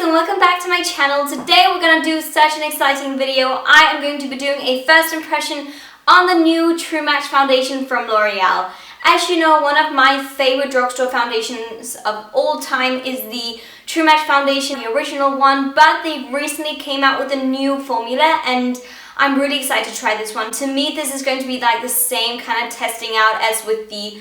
and welcome back to my channel. Today we're gonna do such an exciting video. I am going to be doing a first impression on the new True Match foundation from L'Oreal. As you know, one of my favorite drugstore foundations of all time is the True Match foundation, the original one, but they recently came out with a new formula and I'm really excited to try this one. To me, this is going to be like the same kind of testing out as with the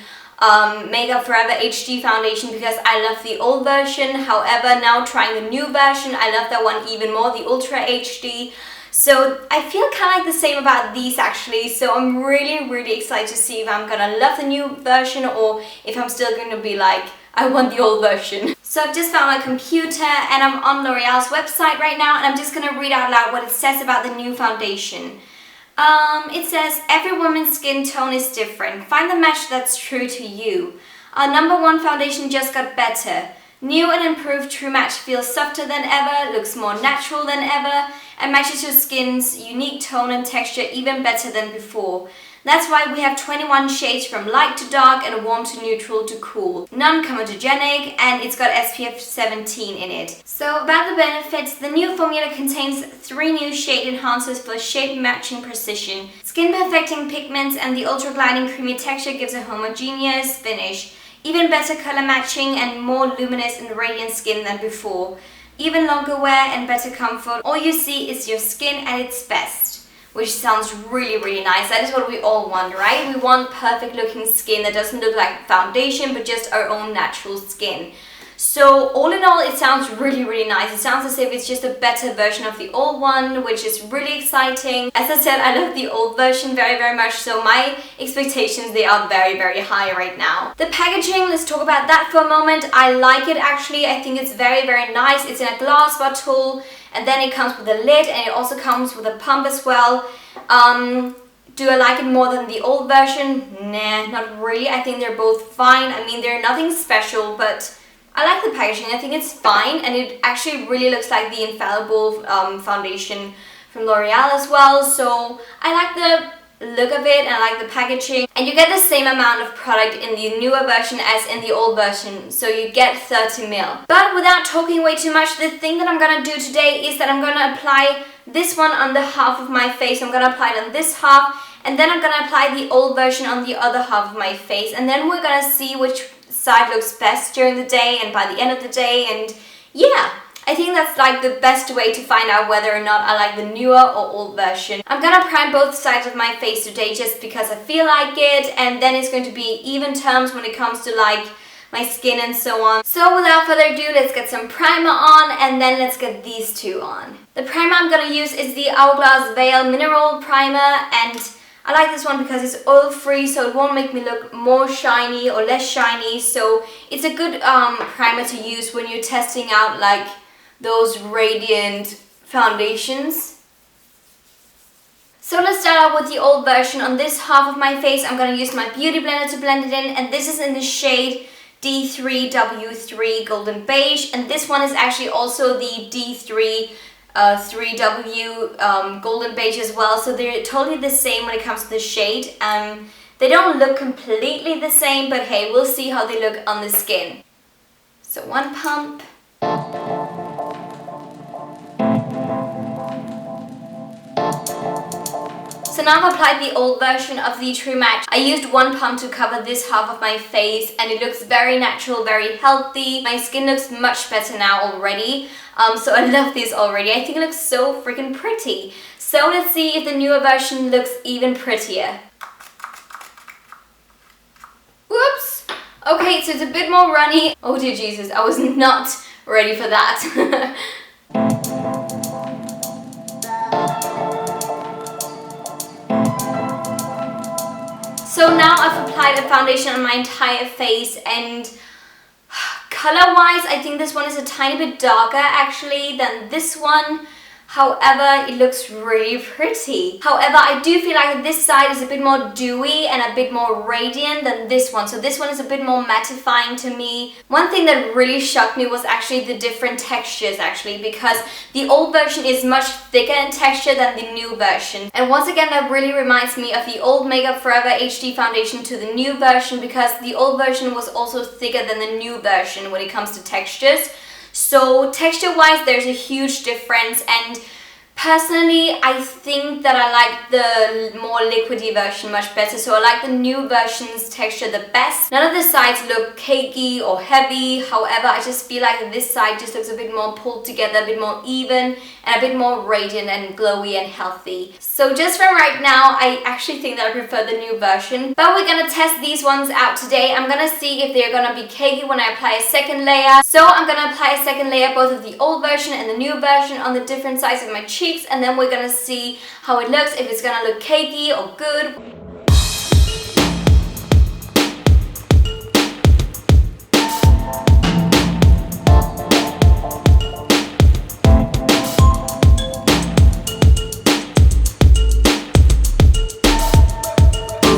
Makeup Forever HD foundation because I love the old version. However, now trying the new version, I love that one even more, the Ultra HD. So I feel kind of like the same about these actually. So I'm really excited to see if I'm gonna love the new version or if I'm still going to be like, I want the old version. So I've just found my computer and I'm on L'Oreal's website right now and I'm just gonna read out loud what it says about the new foundation. It says, every woman's skin tone is different. Find the match that's true to you. Our #1 foundation just got better. New and improved True Match feels softer than ever, looks more natural than ever, and matches your skin's unique tone and texture even better than before. That's why we have 21 shades from light to dark and warm to neutral to cool. Non-comedogenic, and it's got SPF 17 in it. So about the benefits, the new formula contains 3 new shade enhancers for shape matching precision. Skin perfecting pigments and the ultra gliding creamy texture gives a homogeneous finish. Even better color matching and more luminous and radiant skin than before. Even longer wear and better comfort. All you see is your skin at its best. Which sounds really nice. That is what we all want, right? We want perfect looking skin that doesn't look like foundation but just our own natural skin. So all in all, it sounds really nice. It sounds as if it's just a better version of the old one, which is really exciting. As I said, I love the old version very much, so my expectations, they are very high right now. The packaging, let's talk about that for a moment. I like it actually. I think it's very nice. It's in a glass bottle and then it comes with a lid and it also comes with a pump as well. Do I like it more than the old version? Nah, not really. I think they're both fine. I mean, they're nothing special, but I like the packaging. I think it's fine and it actually really looks like the infallible foundation from L'Oreal as well. So I like the look of it and I like the packaging. And you get the same amount of product in the newer version as in the old version. So you get 30 ml. But without talking way too much, the thing that I'm gonna do today is that I'm gonna apply this one on the half of my face. I'm gonna apply it on this half and then I'm gonna apply the old version on the other half of my face. And then we're gonna see which side looks best during the day and by the end of the day, and yeah, I think that's like the best way to find out whether or not I like the newer or old version. I'm gonna prime both sides of my face today just because I feel like it, and then it's going to be even terms when it comes to like my skin and so on. So without further ado, let's get some primer on and then let's get these two on. The primer I'm gonna use is the Hourglass Veil Mineral Primer, and I like this one because it's oil-free, so it won't make me look more shiny or less shiny. So it's a good primer to use when you're testing out like those radiant foundations. So let's start out with the old version. On this half of my face, I'm going to use my Beauty Blender to blend it in, and this is in the shade D3W3 Golden Beige, and this one is actually also the D3 3W Golden Beige as well, so they're totally the same when it comes to the shade. They don't look completely the same, but hey, we'll see how they look on the skin. So one pump. So now I've applied the old version of the True Match. I used one pump to cover this half of my face and it looks very natural, very healthy. My skin looks much better now already. So I love this already. I think it looks so freaking pretty. So let's see if the newer version looks even prettier. Whoops! Okay, so it's a bit more runny. Oh dear Jesus, I was not ready for that. So now I've applied a foundation on my entire face, and color-wise, I think this one is a tiny bit darker actually than this one. However, it looks really pretty. However, I do feel like this side is a bit more dewy and a bit more radiant than this one. So this one is a bit more mattifying to me. One thing that really shocked me was actually the different textures actually, because the old version is much thicker in texture than the new version. And once again, that really reminds me of the old Makeup Forever HD foundation to the new version, because the old version was also thicker than the new version when it comes to textures. So texture wise there's a huge difference, and personally, I think that I like the more liquidy version much better, so I like the new version's texture the best. None of the sides look cakey or heavy, however, I just feel like this side just looks a bit more pulled together, a bit more even, and a bit more radiant and glowy and healthy. So just from right now, I actually think that I prefer the new version, but we're gonna test these ones out today. I'm gonna see if they're gonna be cakey when I apply a second layer. So I'm gonna apply a second layer, both of the old version and the new version, on the different sides of my cheeks, and then we're gonna see how it looks, if it's gonna look cakey or good.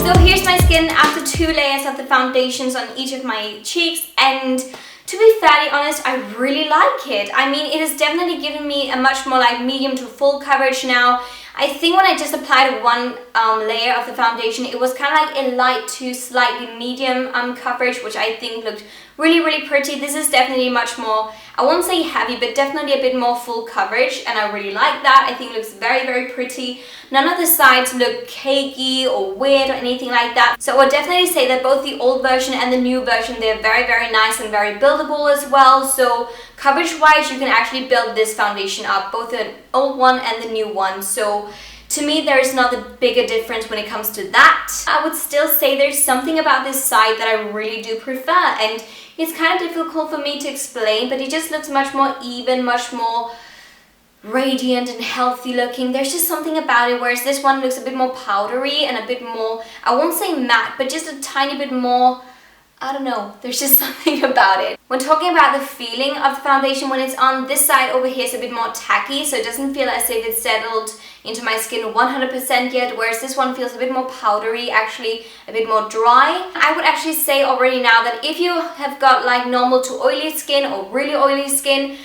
So here's my skin after 2 layers of the foundations on each of my cheeks, and to be fairly honest, I really like it. I mean, it has definitely given me a much more like medium to full coverage now. I think when I just applied one layer of the foundation, it was kind of like a light to slightly medium coverage, which I think looked really pretty. This is definitely much more, I won't say heavy, but definitely a bit more full coverage, and I really like that. I think it looks very pretty. None of the sides look cakey or weird or anything like that. So I would definitely say that both the old version and the new version, they're very nice and very buildable as well. So coverage wise, you can actually build this foundation up, both the old one and the new one. So to me, there is not a bigger difference when it comes to that. I would still say there's something about this side that I really do prefer, and it's kind of difficult for me to explain, but it just looks much more even, much more radiant and healthy looking. There's just something about it, whereas this one looks a bit more powdery and a bit more, I won't say matte, but just a tiny bit more, I don't know, there's just something about it. When talking about the feeling of the foundation, when it's on this side over here, it's a bit more tacky, so it doesn't feel as if it's settled into my skin 100% yet, whereas this one feels a bit more powdery, actually a bit more dry. I would actually say already now that if you have got like normal to oily skin or really oily skin,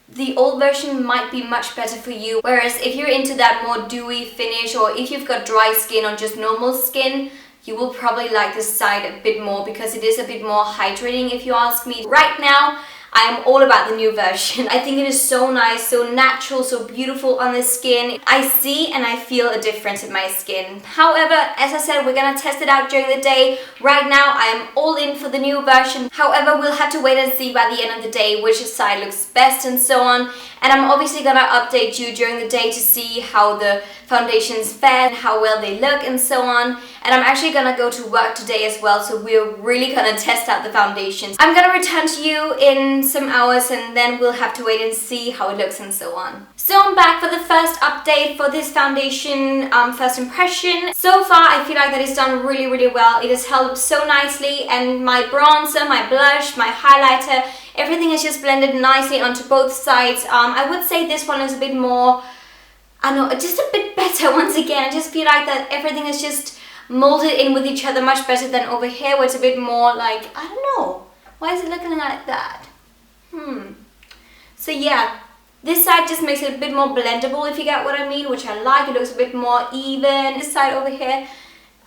the old version might be much better for you, whereas if you're into that more dewy finish, or if you've got dry skin or just normal skin, you will probably like this side a bit more, because it is a bit more hydrating if you ask me. Right now, I am all about the new version. I think it is so nice, so natural, so beautiful on the skin. I see and I feel a difference in my skin. However, as I said, we're gonna test it out during the day. Right now, I am all in for the new version. However, we'll have to wait and see by the end of the day which side looks best and so on. And I'm obviously gonna update you during the day to see how the foundations fare, how well they look and so on. And I'm actually gonna go to work today as well, so we're really gonna test out the foundations. I'm gonna return to you in some hours, and then we'll have to wait and see how it looks and so on. So I'm back for the first update for this foundation first impression. So far I feel like that it's done really well. It has held up so nicely, and my bronzer, my blush, my highlighter, everything is just blended nicely onto both sides. I would say this one is a bit more, I don't know, just a bit better once again. I just feel like that everything is just molded in with each other much better than over here, where it's a bit more like, I don't know, why is it looking like that? So yeah, this side just makes it a bit more blendable, if you get what I mean, which I like. It looks a bit more even. This side over here,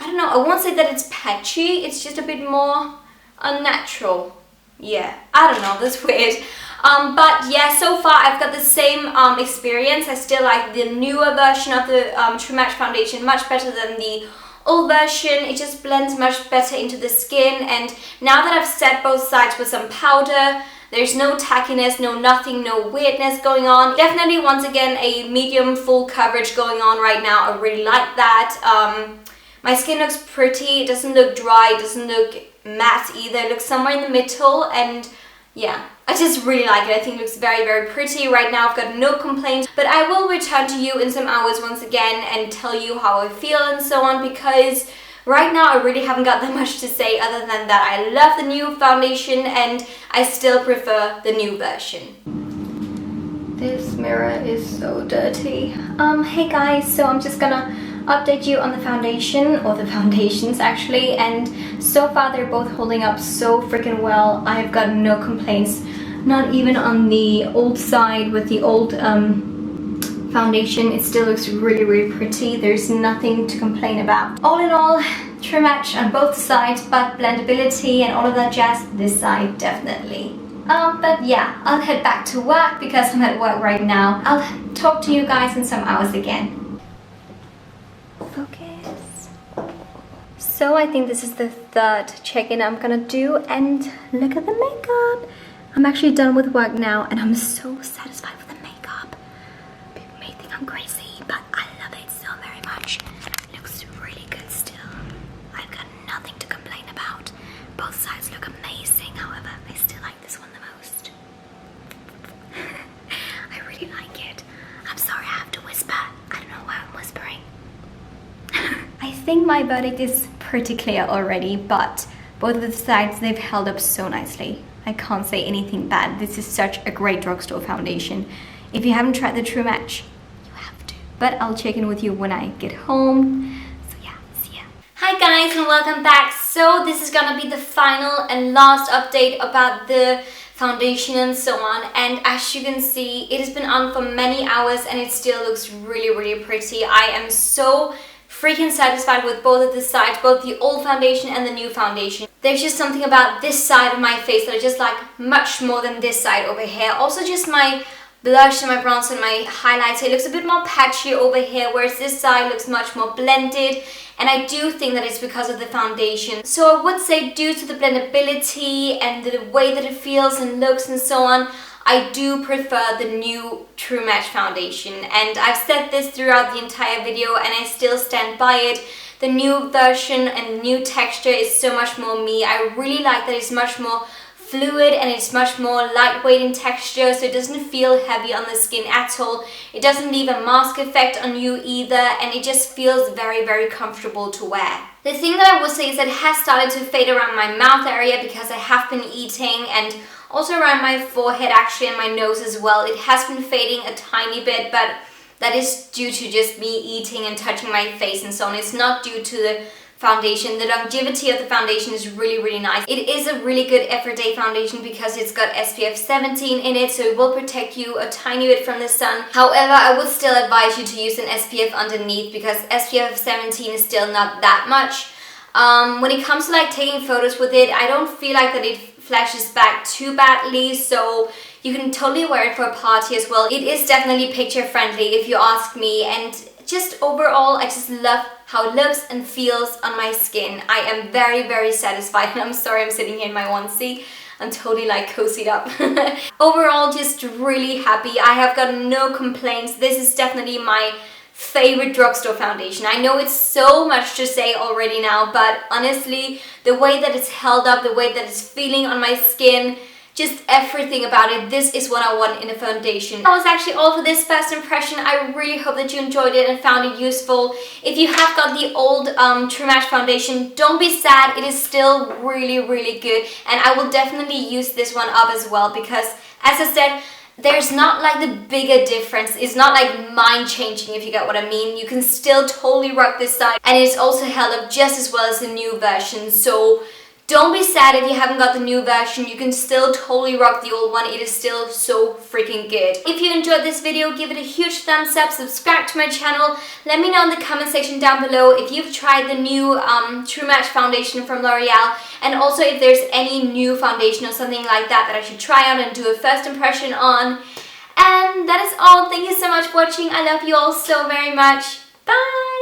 I don't know, I won't say that it's patchy, it's just a bit more unnatural. Yeah, I don't know, that's weird. But yeah, so far I've got the same experience. I still like the newer version of the True Match foundation much better than the old version. It just blends much better into the skin, and now that I've set both sides with some powder, there's no tackiness, no nothing, no weirdness going on. Definitely, once again, a medium full coverage going on right now. I really like that. My skin looks pretty. It doesn't look dry, it doesn't look matte either. It looks somewhere in the middle, and yeah, I just really like it. I think it looks very pretty. Right now I've got no complaints, but I will return to you in some hours once again and tell you how I feel and so on, because right now I really haven't got that much to say other than that I love the new foundation and I still prefer the new version. This mirror is so dirty. Hey guys, so I'm just gonna update you on the foundation, or the foundations actually, and so far they're both holding up so freaking well. I've got no complaints, not even on the old side with the old foundation. It still looks really pretty. There's nothing to complain about. All in all, True Match on both sides, but blendability and all of that jazz, this side definitely. But yeah, I'll head back to work because I'm at work right now. I'll talk to you guys in some hours again. Focus. So I think this is the third check-in I'm gonna do, and look at the makeup. I'm actually done with work now and I'm so satisfied with the makeup. People may think I'm crazy, but I love it so very much. It looks really good still. I've got nothing to complain about. Both sides look amazing, however, I still like this one the most. I really like it. I'm sorry I have to whisper. I don't know why I'm whispering. I think my verdict is pretty clear already, but both of the sides, they've held up so nicely. I can't say anything bad. This is such a great drugstore foundation. If you haven't tried the True Match, you have to. But I'll check in with you when I get home. So yeah, see ya. Hi guys and welcome back. So this is gonna be the final and last update about the foundation and so on. And as you can see, it has been on for many hours and it still looks really pretty. I am so freaking satisfied with both of the sides, both the old foundation and the new foundation. There's just something about this side of my face that I just like much more than this side over here. Also just my blush and my bronzer and my highlighter, it looks a bit more patchy over here, whereas this side looks much more blended. And I do think that it's because of the foundation. So I would say due to the blendability and the way that it feels and looks and so on, I do prefer the new True Match foundation, and I've said this throughout the entire video and I still stand by it. The new version and new texture is so much more me. I really like that it's much more fluid and it's much more lightweight in texture, so it doesn't feel heavy on the skin at all. It doesn't leave a mask effect on you either, and it just feels very comfortable to wear. The thing that I would say is that it has started to fade around my mouth area because I have been eating, and also around my forehead actually and my nose as well. It has been fading a tiny bit, but that is due to just me eating and touching my face and so on. It's not due to the foundation. The longevity of the foundation is really nice. It is a really good everyday foundation because it's got SPF 17 in it, so it will protect you a tiny bit from the sun. However, I would still advise you to use an SPF underneath because SPF 17 is still not that much. When it comes to like taking photos with it, I don't feel like that it flashes back too badly, so you can totally wear it for a party as well. It is definitely picture friendly if you ask me, and just overall I just love how it looks and feels on my skin. I am very satisfied, and I'm sorry I'm sitting here in my onesie. I'm totally like cozied up. Overall, just really happy. I have got no complaints. This is definitely my favorite drugstore foundation. I know it's so much to say already now, but honestly, the way that it's held up, the way that it's feeling on my skin, just everything about it, this is what I want in a foundation. That was actually all for this first impression. I really hope that you enjoyed it and found it useful. If you have got the old True Match foundation, don't be sad. It is still really good, and I will definitely use this one up as well because, as I said, there's not like the bigger difference. It's not like mind-changing, if you get what I mean. You can still totally rock this side, and it's also held up just as well as the new version. So don't be sad if you haven't got the new version. You can still totally rock the old one. It is still so freaking good. If you enjoyed this video, give it a huge thumbs up, subscribe to my channel. Let me know in the comment section down below if you've tried the new True Match foundation from L'Oreal, and also if there's any new foundation or something like that that I should try out and do a first impression on. And that is all. Thank you so much for watching. I love you all so very much. Bye!